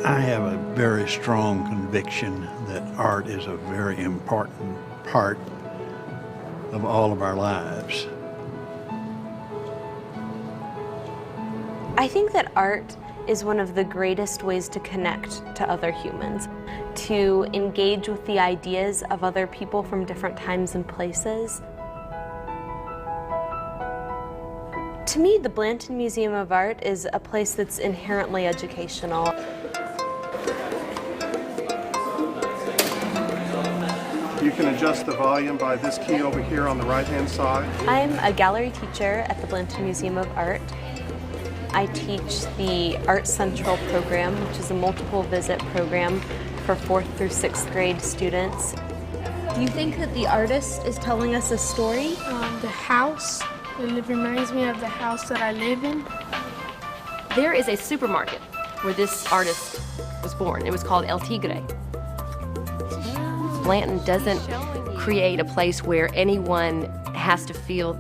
I have a very strong conviction that art is a very important part of all of our lives. I think that art is one of the greatest ways to connect to other humans, to engage with the ideas of other people from different times and places. To me, the Blanton Museum of Art is a place that's inherently educational. You can adjust the volume by this key over here on the right-hand side. I'm a gallery teacher at the Blanton Museum of Art. I teach the Art Central program, which is a multiple visit program for 4th through 6th grade students. Do you think that the artist is telling us a story? The house, it reminds me of the house that I live in. There is a supermarket where this artist was born. It was called El Tigre. Blanton doesn't create a place where anyone has to feel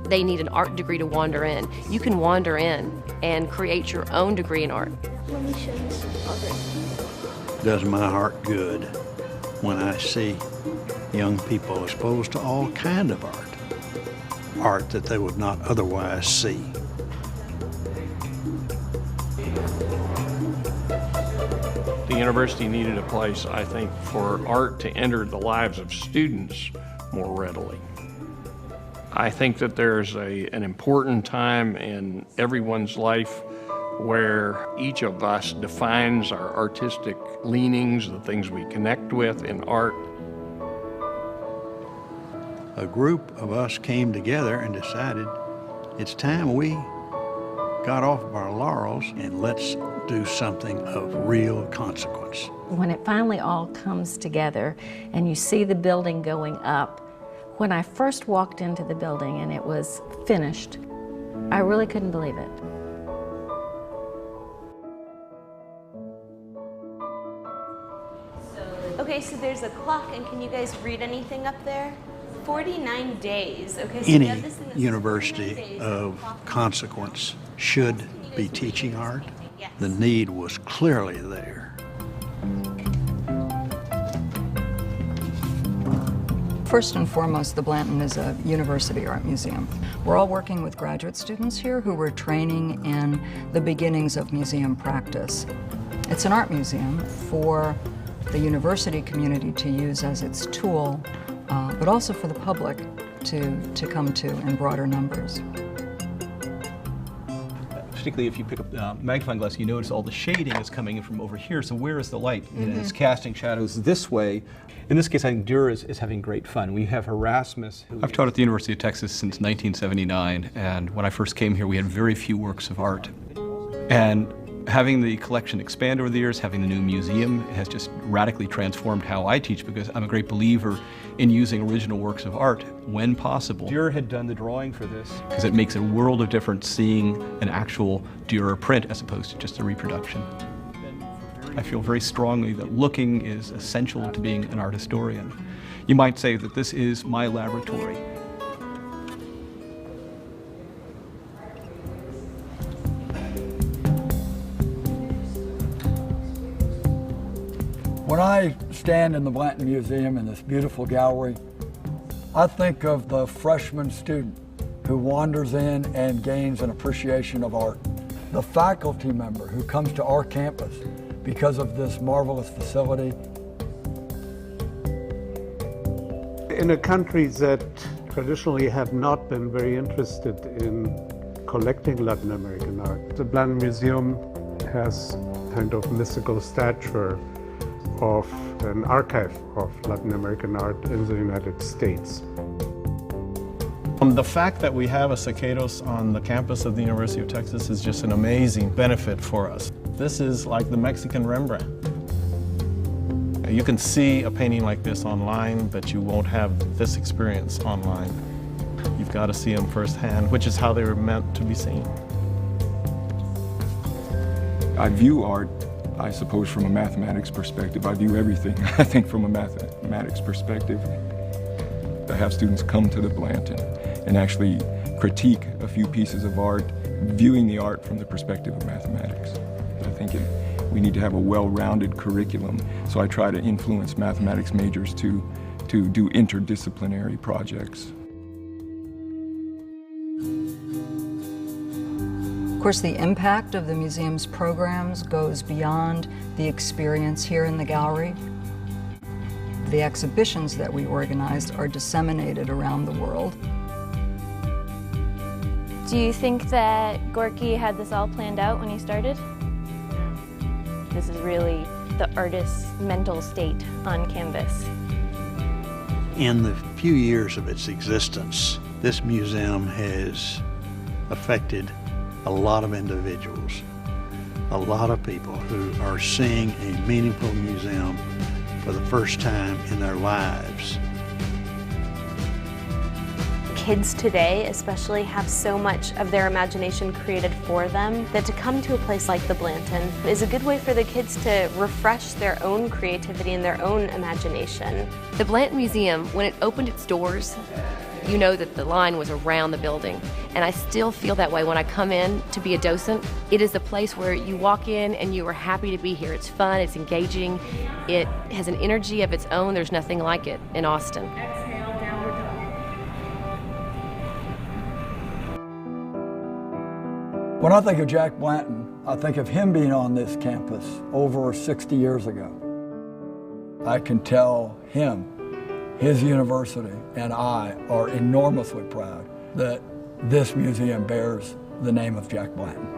they need an art degree to wander in. You can wander in and create your own degree in art. Let me show you some art. Does my heart good when I see young people exposed to all kind of art that they would not otherwise see. The university needed a place, I think, for art to enter the lives of students more readily. I think that there's an important time in everyone's life where each of us defines our artistic leanings, the things we connect with in art. A group of us came together and decided it's time we got off of our laurels and let's do something of real consequence. When it finally all comes together and you see the building going up, when I first walked into the building and it was finished, I really couldn't believe it. Okay, so there's a clock, and can you guys read anything up there? 49 days. Okay, so Any we have this thing that says 49 university days. of consequence should be teaching art. The need was clearly there. First and foremost, the Blanton is a university art museum. We're all working with graduate students here who we're training in the beginnings of museum practice. It's an art museum for the university community to use as its tool, but also for the public to come to in broader numbers. Particularly if you pick up the magnifying glass, you notice all the shading is coming in from over here. So where is the light? And it's casting shadows this way. In this case, I think Dura is having great fun. We have Erasmus. I've taught at the University of Texas since 1979, and when I first came here, we had very few works of art. And having the collection expand over the years, having the new museum has just radically transformed how I teach, because I'm a great believer in using original works of art when possible. Dürer had done the drawing for this because it makes a world of difference seeing an actual Dürer print as opposed to just a reproduction. I feel very strongly that looking is essential to being an art historian. You might say that this is my laboratory. When I stand in the Blanton Museum in this beautiful gallery, I think of the freshman student who wanders in and gains an appreciation of art, the faculty member who comes to our campus because of this marvelous facility. In a country that traditionally have not been very interested in collecting Latin American art, the Blanton Museum has kind of mystical stature of an archive of Latin American art in the United States. The fact that we have a Siqueiros on the campus of the University of Texas is just an amazing benefit for us. This is like the Mexican Rembrandt. You can see a painting like this online, but you won't have this experience online. You've got to see them firsthand, which is how they were meant to be seen. I view art, I suppose, from a mathematics perspective. I view everything, I think, from a mathematics perspective. To have students come to the Blanton and actually critique a few pieces of art viewing the art from the perspective of mathematics. I think we need to have a well-rounded curriculum, so I try to influence mathematics majors to do interdisciplinary projects. Of course, the impact of the museum's programs goes beyond the experience here in the gallery. The exhibitions that we organized are disseminated around the world. Do you think that Gorky had this all planned out when he started? This is really the artist's mental state on canvas. In the few years of its existence, this museum has affected a lot of individuals, a lot of people who are seeing a meaningful museum for the first time in their lives. Kids today especially have so much of their imagination created for them that to come to a place like the Blanton is a good way for the kids to refresh their own creativity and their own imagination. The Blanton Museum, when it opened its doors, you know that the line was around the building. And I still feel that way when I come in to be a docent. It is a place where you walk in and you are happy to be here. It's fun, it's engaging, it has an energy of its own. There's nothing like it in Austin. When I think of Jack Blanton, I think of him being on this campus over 60 years ago. I can tell him, his university, and I are enormously proud that this museum bears the name of Jack Blanton.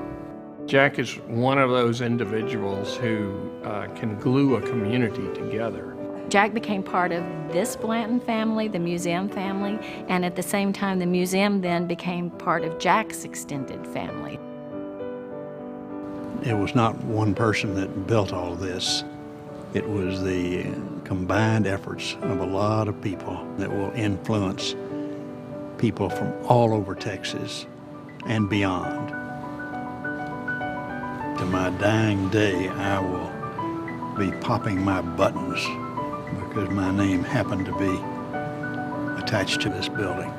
Jack is one of those individuals who can glue a community together. Jack became part of this Blanton family, the museum family, and at the same time the museum then became part of Jack's extended family. It was not one person that built all of this. It was the combined efforts of a lot of people that will influence people from all over Texas and beyond. To my dying day, I will be popping my buttons because my name happened to be attached to this building.